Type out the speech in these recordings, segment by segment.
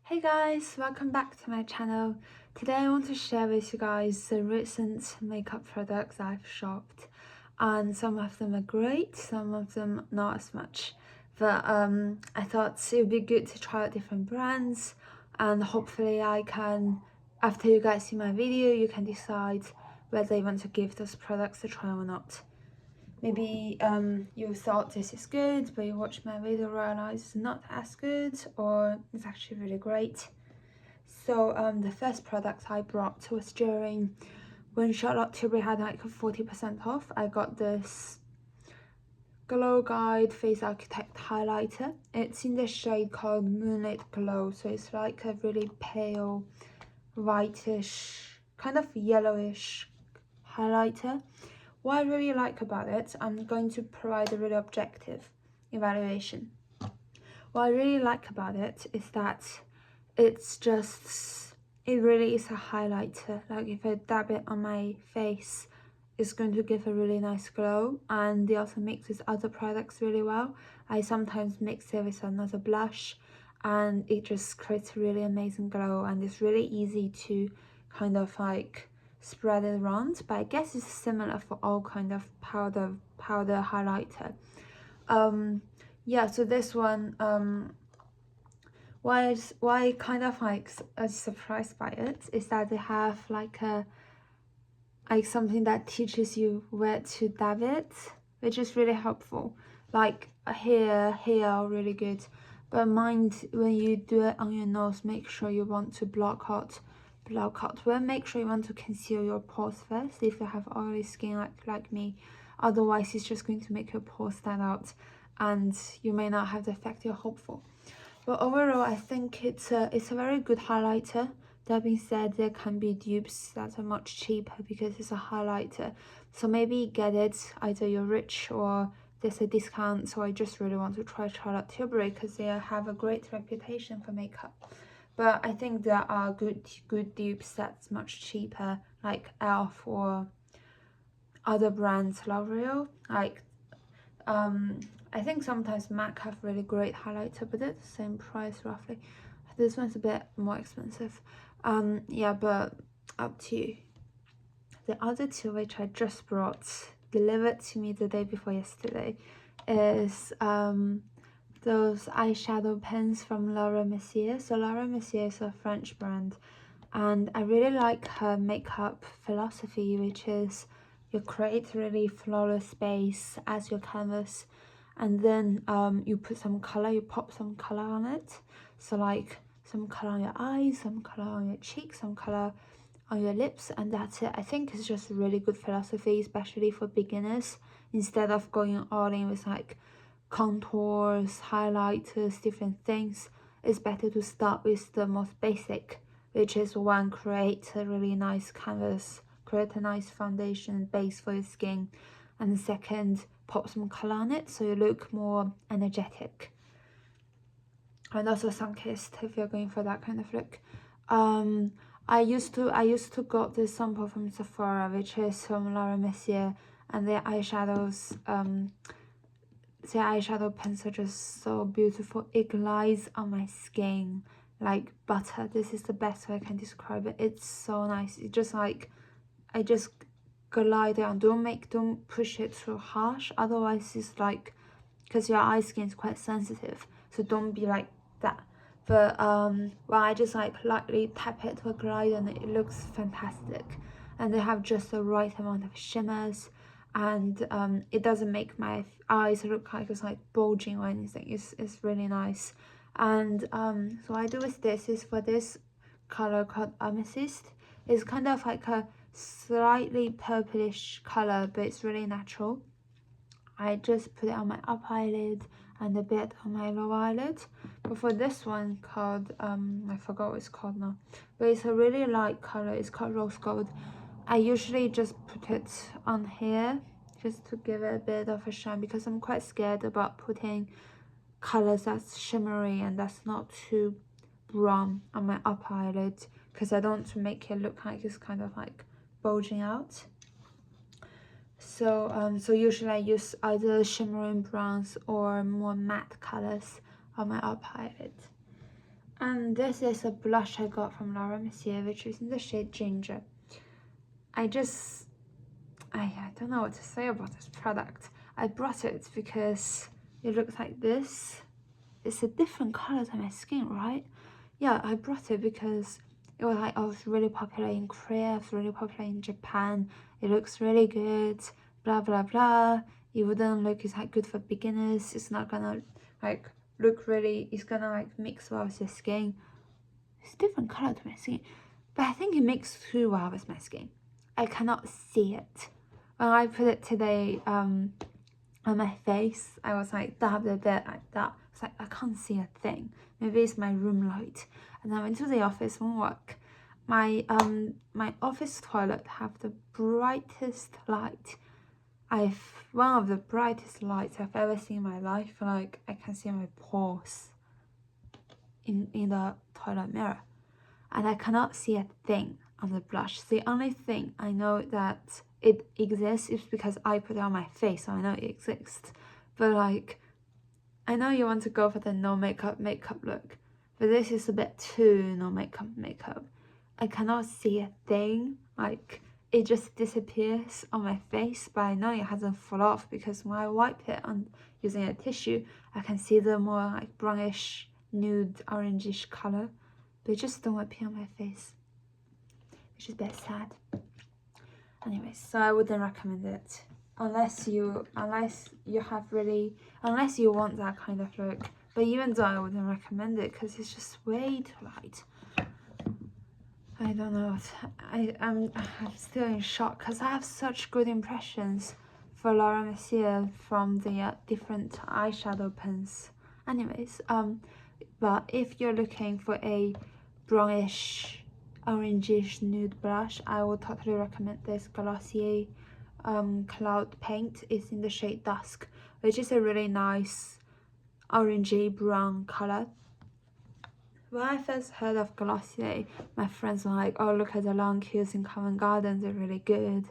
Hey guys, welcome back to my channel. Today I want to share with you guys the recent makeup products I've shopped, and some of them are great, some of them not as much. But I thought it would be good to try out different brands, and hopefully I can, after you guys see my video, you can decide whether you want to give those products a try or not. Maybe you thought this is good, but you watched my video and realized it's not as good, or it's actually really great. So the first product I brought was during when Charlotte Tilbury had like 40% off. I got this Glow Guide Face Architect highlighter. It's in the shade called Moonlit Glow, so it's like a really pale, whitish, kind of yellowish highlighter. What I really like about it, I'm going to provide a really objective evaluation. What I really like about it is that it really is a highlighter. Like if I dab it on my face, it's going to give a really nice glow, and they also mix with other products really well. I sometimes mix it with another blush and it just creates a really amazing glow, and it's really easy to kind of like spread it around, but I guess it's similar for all kind of powder highlighter. Yeah, so this one, why kind of like surprised by it is that they have like something that teaches you where to dab it, which is really helpful. Like here are really good, but mind when you do it on your nose, make sure you want to block out. Well, make sure you want to conceal your pores first if you have oily skin like me. Otherwise, it's just going to make your pores stand out, and you may not have the effect you're hopeful. But overall, I think it's a very good highlighter. That being said, there can be dupes that are much cheaper because it's a highlighter. So maybe get it, either you're rich or there's a discount. So I just really want to try Charlotte Tilbury because they have a great reputation for makeup. But I think there are good dupes that's much cheaper, like e.l.f. or other brands, L'Oreal. Like I think sometimes MAC have really great highlighter, but they're the same price roughly. This one's a bit more expensive. Yeah, but up to you. The other two, which I just brought, delivered to me the day before yesterday, is those eyeshadow pens from Mercier. So Mercier is a French brand, and I really like her makeup philosophy, which is you create really flawless base as your canvas, and then you put some color, you pop some color on it. So like some color on your eyes, some color on your cheeks, some color on your lips, and that's it. I think it's just a really good philosophy, especially for beginners. Instead of going all in with like contours, highlighters, different things, it's better to start with the most basic, which is one, create a really nice canvas, create a nice foundation base for your skin, and the second, pop some color on it so you look more energetic and also sun-kissed if you're going for that kind of look. I used to got this sample from Sephora, which is from Laura Mercier, and their eyeshadows, their eyeshadow pens are just so beautiful. It glides on my skin like butter. This is the best way I can describe it. It's so nice. It just like, I just glide it on. Don't push it too harsh, otherwise it's like, because your eye skin is quite sensitive, so don't be like that. But well, I just like lightly tap it or glide and it looks fantastic, and they have just the right amount of shimmers, and it doesn't make my eyes look like it's like bulging or anything. It's really nice. And so what I do with this is, for this color called Amethyst, it's kind of like a slightly purplish color, but it's really natural. I just put it on my upper eyelid and a bit on my lower eyelid. But for this one called, I forgot what it's called now, but it's a really light color. It's called Rose Gold. I usually just put it on here just to give it a bit of a shine, because I'm quite scared about putting colors that's shimmery and that's not too brown on my upper eyelid, because I don't want to make it look like it's kind of like bulging out. So so usually I use either shimmering browns or more matte colors on my upper eyelid. And this is a blush I got from Mercier, which is in the shade Ginger. I don't know what to say about this product. I brought it because it looks like this. It's a different color than my skin, right? Yeah, I brought it because it was like, oh, it's really popular in Korea, it's really popular in Japan, it looks really good, blah blah blah. It wouldn't look, it's like good for beginners, it's not gonna like look really, it's gonna like mix well with your skin. It's a different color to my skin, but I think it mixes too well with my skin. I cannot see it. When I put it today on my face, I was like dabbed a bit like that. It's like I can't see a thing. Maybe it's my room light. And I went to the office from work. My office toilet have the brightest light. One of the brightest lights I've ever seen in my life. Like I can see my pores in the toilet mirror, and I cannot see a thing on the blush. The only thing I know that it exists is because I put it on my face, so I know it exists. But like, I know you want to go for the no makeup look, but this is a bit too no makeup. I cannot see a thing. Like, it just disappears on my face, but I know it hasn't fallen off because when I wipe it on using a tissue, I can see the more like brownish, nude, orangish color, but it just don't appear on my face, which is a bit sad. Anyway, so I wouldn't recommend it unless you want that kind of look. But even though I wouldn't recommend it because it's just way too light. I don't know. I'm still in shock because I have such good impressions for Laura Mercier from the different eyeshadow pens. Anyways, but if you're looking for a brownish, orangish nude blush, I would totally recommend this Glossier Cloud Paint. It's in the shade Dusk, which is a really nice orangey brown color. When I first heard of Glossier, my friends were like, oh, look at the long queues in Covent Garden, they're really good.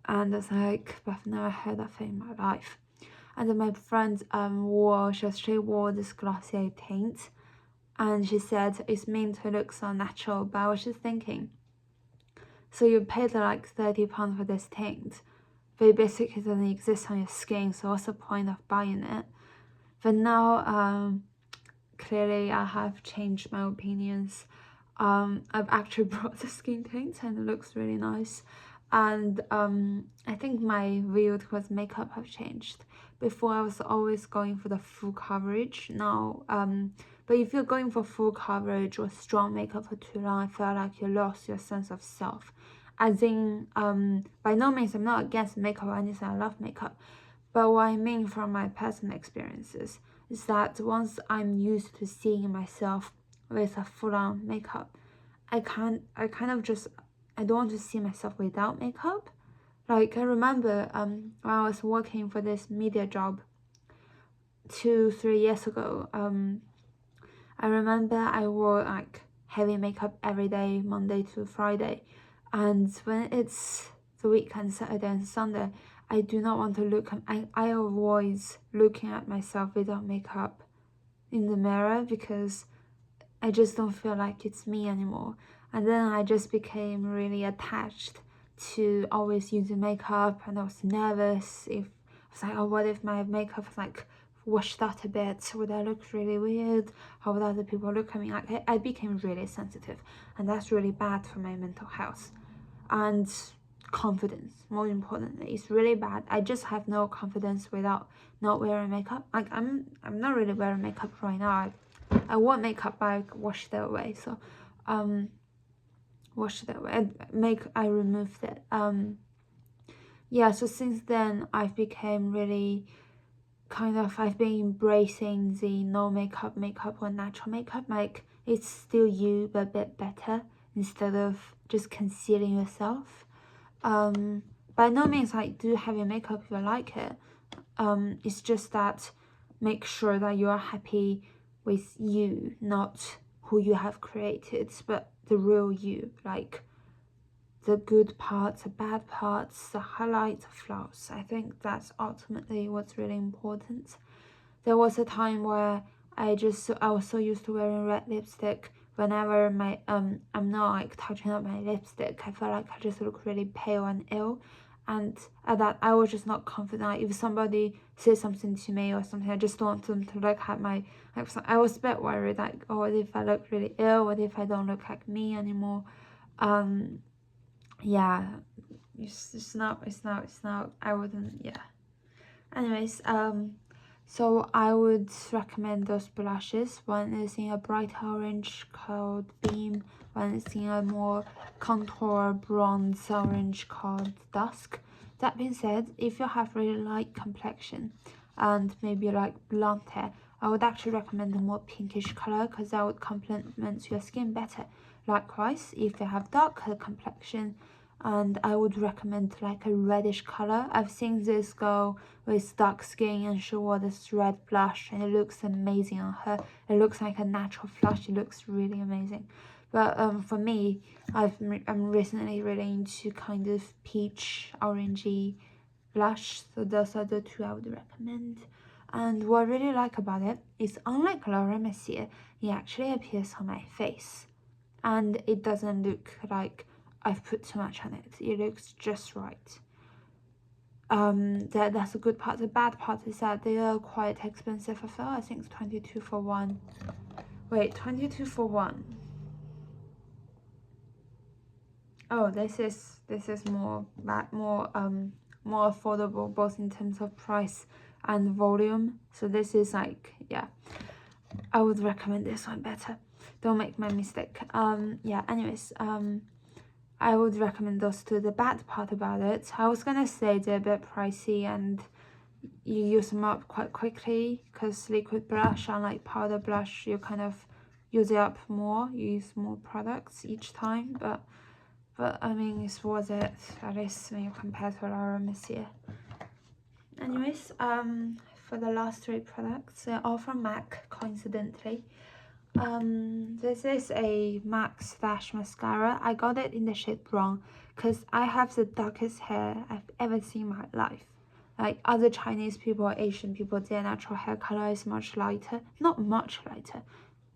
And I was like, but I've never heard of it in my life. And then my friend she wore this Glossier paint, and she said it's meant to look so natural. But I was just thinking, so you paid like £30 for this tint, but it basically doesn't exist on your skin, so what's the point of buying it? But now, clearly I have changed my opinions. I've actually brought the skin tint and it looks really nice. And I think my view towards makeup have changed. Before I was always going for the full coverage. Now, but if you're going for full coverage or strong makeup for too long, I feel like you lost your sense of self. As in, by no means I'm not against makeup or anything, I love makeup. But what I mean from my personal experiences is that once I'm used to seeing myself with a full-on makeup, I don't want to see myself without makeup. Like, I remember when I was working for this media job 2-3 years ago, I remember I wore like heavy makeup every day, Monday to Friday, and when it's the weekend, Saturday and Sunday, I do not want to look. I avoid looking at myself without makeup in the mirror because I just don't feel like it's me anymore. And then I just became really attached to always using makeup, and I was nervous. I was like, oh, what if my makeup is like washed out a bit? Would I look really weird? How would other people look at me? Like, I became really sensitive, and that's really bad for my mental health and confidence. More importantly, it's really bad. I just have no confidence without not wearing makeup. Like, I'm not really wearing makeup right now. I wore makeup, but I washed it away. So washed it away. I removed it. Yeah, so since then I've become really I've been embracing the no makeup or natural makeup. Like, it's still you but a bit better instead of just concealing yourself. By no means like do heavy makeup if you like it. It's just that make sure that you are happy with you, not who you have created, but the real you, like the good parts, the bad parts, the highlights, the flaws. I think that's ultimately what's really important. There was a time where I was so used to wearing red lipstick. Whenever I'm not like touching up my lipstick, I feel like I just look really pale and ill. And at that, I was just not confident. Like, if somebody says something to me or something, I just don't want them to look at my, like, I was a bit worried, like, oh, what if I look really ill? What if I don't look like me anymore? Yeah, it's not, I wouldn't, yeah. Anyways, so I would recommend those blushes. One is in a bright orange called Beam. One is in a more contour bronze orange called Dusk. That being said, if you have really light complexion and maybe like blonde hair, I would actually recommend a more pinkish color because that would complement your skin better. Likewise, if you have darker complexion, and I would recommend like a reddish color. I've seen this girl with dark skin and she wore this red blush and it looks amazing on her. It looks like a natural flush. It looks really amazing. But for me, I'm recently really into kind of peach orangey blush, so those are the two I would recommend. And what I really like about it is, unlike Laura Mercier, it actually appears on my face and it doesn't look like I've put too much on it. It looks just right. That's a good part. The bad part is that they are quite expensive as well. I think it's 22 for one. Wait, 22 for one. Oh, this is more more affordable both in terms of price and volume. So this is like, yeah, I would recommend this one better. Don't make my mistake. Yeah, anyways, I would recommend those two. The bad part about it, I was gonna say they're a bit pricey and you use them up quite quickly, because liquid blush, unlike powder blush, you kind of use it up more, you use more products each time, but I mean, it's worth it, at least when you compare to Laura Mercier. Anyways, for the last three products, they're all from MAC, coincidentally. This is a MAC Stash mascara. I got it in the shade brown because I have the darkest hair I've ever seen in my life. Like other Chinese people or Asian people, their natural hair color is much lighter. Not much lighter.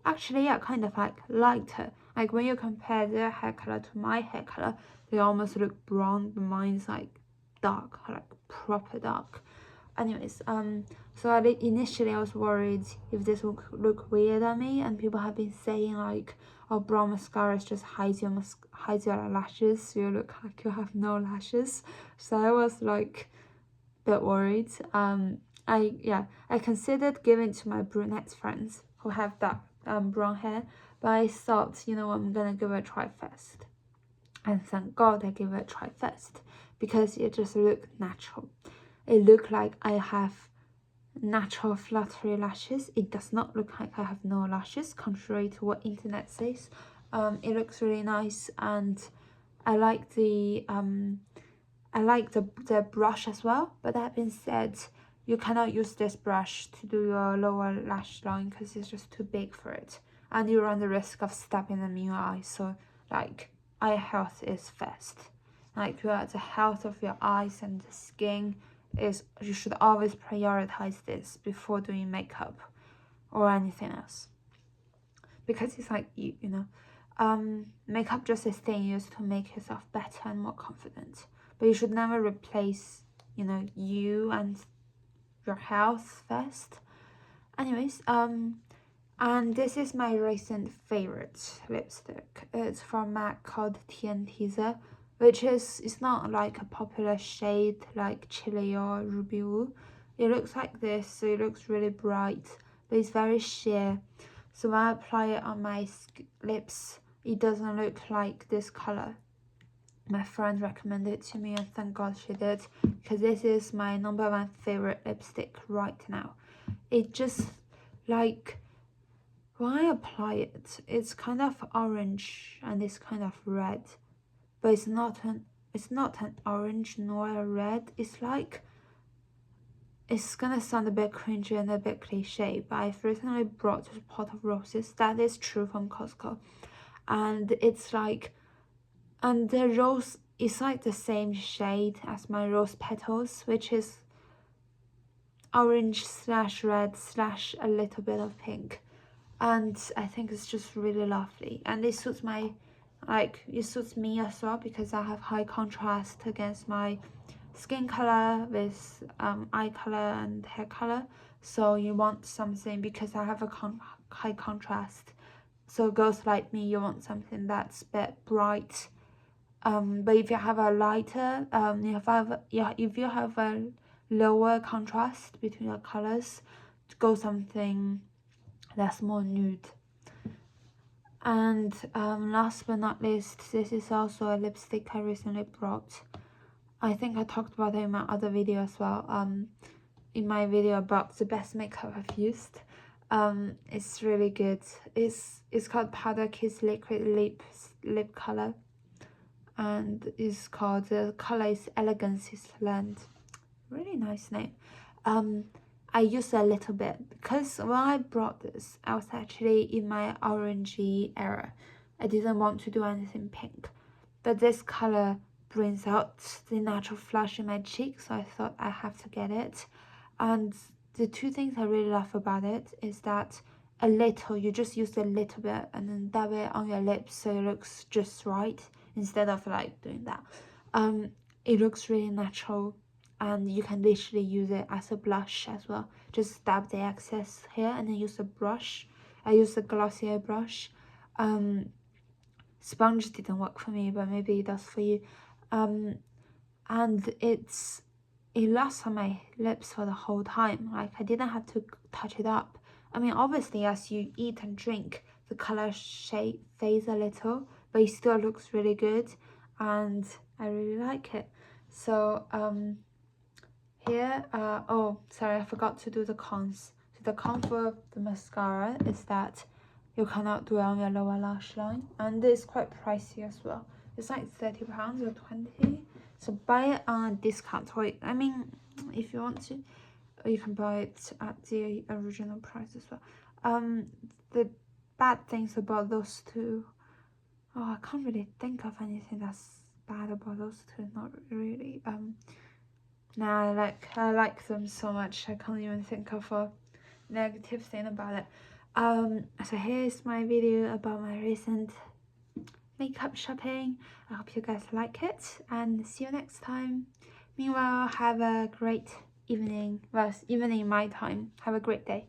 Actually, yeah, kind of like lighter. Like when you compare their hair color to my hair color, they almost look brown, but mine's like dark, like proper dark. Anyways, so initially I was worried if this would look weird on me, and people have been saying like, oh, brown mascara just hides your lashes, so you look like you have no lashes. So I was like a bit worried. I considered giving it to my brunette friends who have that brown hair, but I thought, you know, I'm gonna give it a try first. And thank God I gave it a try first, because it just looked natural. It looked like I have natural fluttery lashes. It does not look like I have no lashes, contrary to what internet says. It looks really nice, and I like the brush as well. But that being said, you cannot use this brush to do your lower lash line because it's just too big for it, and you run the risk of stabbing them in your eye. So like, eye health is first. Like, the health of your eyes and the skin is, you should always prioritize this before doing makeup or anything else, because it's like, you know, makeup just a thing used to make yourself better and more confident, but you should never replace, you know, you and your health first. Anyways, and this is my recent favorite lipstick. It's from MAC called Teaser, which is, it's not like a popular shade like Chili or Ruby Woo. It looks like this, so it looks really bright, but it's very sheer. So when I apply it on my lips, it doesn't look like this color. My friend recommended it to me, and thank God she did, because this is my #1 favorite lipstick right now. It just, like, when I apply it, it's kind of orange and it's kind of red, but it's not an orange nor a red. It's like, it's gonna sound a bit cringy and a bit cliche, but I've recently brought a pot of roses. That is true, from Costco, and it's like, and the rose is like the same shade as my rose petals, which is orange slash red slash a little bit of pink, and I think it's just really lovely, and it suits my, like, it suits me as well because I have high contrast against my skin color with eye color and hair color. So you want something, because I have a high contrast, so girls like me, you want something that's a bit bright. But if you have a lighter, if you have a lower contrast between your colors, go something that's more nude. And last but not least, this is also a lipstick I recently bought. I think I talked about it in my other video as well. In my video about the best makeup I've used. It's really good. It's called Powder Kiss Liquid Lip Color, and it's called, the color is Elegance is Land. Really nice name. I used a little bit because when I brought this, I was actually in my orangey era. I didn't want to do anything pink, but this color brings out the natural flush in my cheek, so I thought I have to get it. And the two things I really love about it is that a little, you just use a little bit and then dab it on your lips so it looks just right, instead of like doing that. It looks really natural, and you can literally use it as a blush as well. Just dab the excess here and then use a brush. I used a Glossier brush. Sponge didn't work for me, but maybe it does for you. And it lasts on my lips for the whole time. Like, I didn't have to touch it up. I mean, obviously as you eat and drink, the color shade fades a little, but it still looks really good, and I really like it. So here, oh sorry, I forgot to do the cons. So the con for the mascara is that you cannot do it on your lower lash line, and it's quite pricey as well. It's like £30 or 20. So buy it on a discount. I mean, if you want to, you can buy it at the original price as well. The bad things about those two, oh, I can't really think of anything that's bad about those two. Not really. Now I like them so much, I can't even think of a negative thing about it. So here's my video about my recent makeup shopping. I hope you guys like it, and see you next time. Meanwhile, have a great evening. Well, evening my time. Have a great day.